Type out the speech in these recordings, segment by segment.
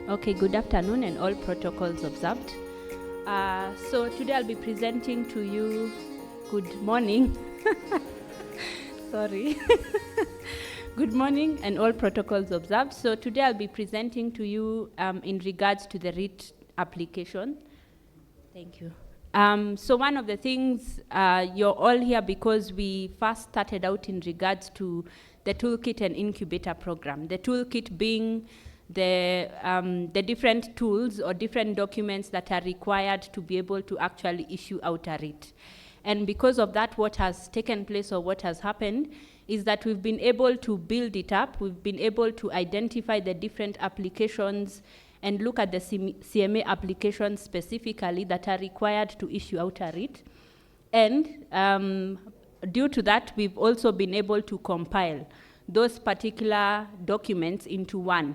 Okay, good afternoon and all protocols observed. So today I'll be presenting to you, good morning. Sorry. Good morning and all protocols observed. So today I'll be presenting to you in regards to the REIT application. Thank you. So one of the things, you're all here because we first started out in regards to the Toolkit and Incubator program. The Toolkit being the different tools or different documents that are required to be able to actually issue out a REIT. And because of that, what has taken place or what has happened is that we've been able to build it up. We've been able to identify the different applications and look at the CMA applications specifically that are required to issue out a REIT. And due to that, we've also been able to compile those particular documents into one.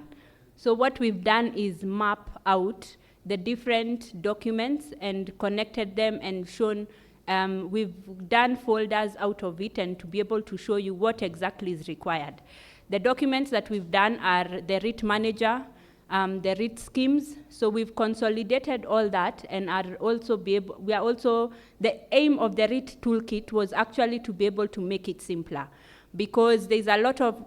So what we've done is map out the different documents and connected them and shown, we've done folders out of it and to be able to show you what exactly is required. The documents that we've done are the REIT manager, the REIT schemes. So we've consolidated all that and are also the aim of the REIT toolkit was actually to be able to make it simpler, because there's a lot of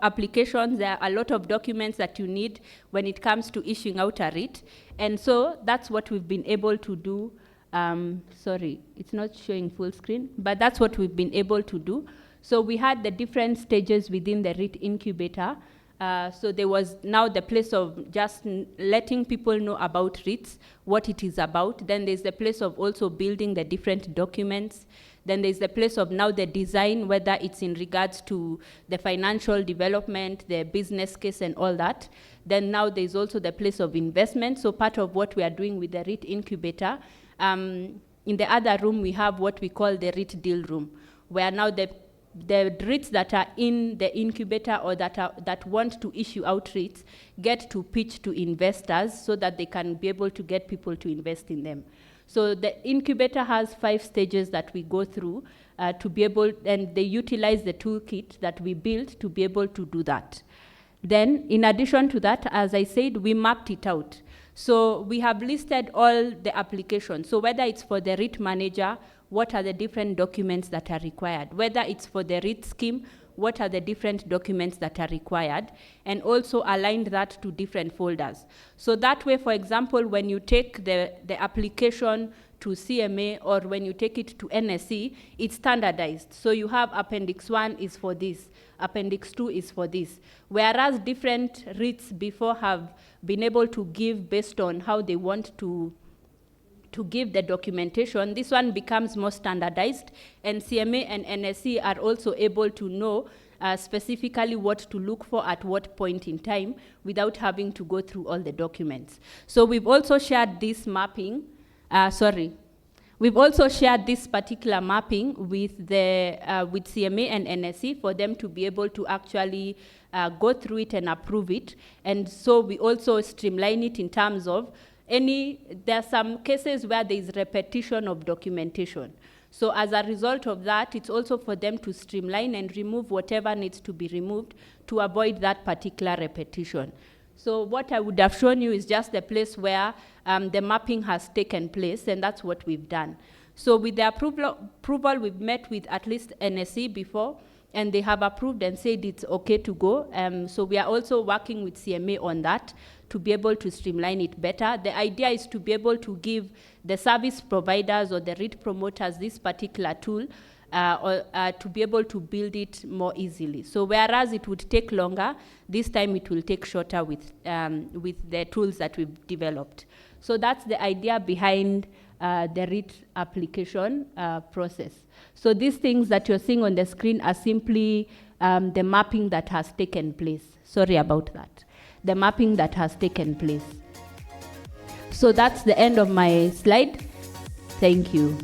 applications, there are a lot of documents that you need when it comes to issuing out a REIT. And so that's what we've been able to do. Sorry, it's not showing full screen, but that's what we've been able to do. So we had the different stages within the REIT incubator. So there was now the place of just letting people know about REITs, what it is about. Then there's the place of also building the different documents. Then there's the place of now the design, whether it's in regards to the financial development, the business case and all that. Then now there's also the place of investment. So part of what we are doing with the REIT incubator, in the other room we have what we call the REIT deal room, where now the REITs that are in the incubator or that want to issue out REITs get to pitch to investors so that they can be able to get people to invest in them. So the incubator has 5 stages that we go through to be able, and they utilize the toolkit that we built to be able to do that. Then, in addition to that, as I said, we mapped it out. So we have listed all the applications. So whether it's for the REIT manager, what are the different documents that are required? Whether it's for the REIT scheme, what are the different documents that are required, and also aligned that to different folders. So that way, for example, when you take the application to CMA or when you take it to NSE, it's standardized. So you have Appendix 1 is for this, Appendix 2 is for this. Whereas different REITs before have been able to give based on how they want to give the documentation, this one becomes more standardized, and CMA and NSE are also able to know specifically what to look for at what point in time without having to go through all the documents. So we've also shared this mapping, we've also shared this particular mapping with CMA and NSE for them to be able to actually go through it and approve it. And so we also streamline it in terms of there are some cases where there is repetition of documentation. So as a result of that, it's also for them to streamline and remove whatever needs to be removed to avoid that particular repetition. So what I would have shown you is just the place where the mapping has taken place, and that's what we've done. So with the approval, we've met with at least NSE before, and they have approved and said it's okay to go. So we are also working with CMA on that to be able to streamline it better. The idea is to be able to give the service providers or the REIT promoters this particular tool to be able to build it more easily. So whereas it would take longer, this time it will take shorter with the tools that we've developed. So that's the idea behind the REIT application process. So these things that you're seeing on the screen are simply the mapping that has taken place. Sorry about that. The mapping that has taken place. So that's the end of my slide. Thank you.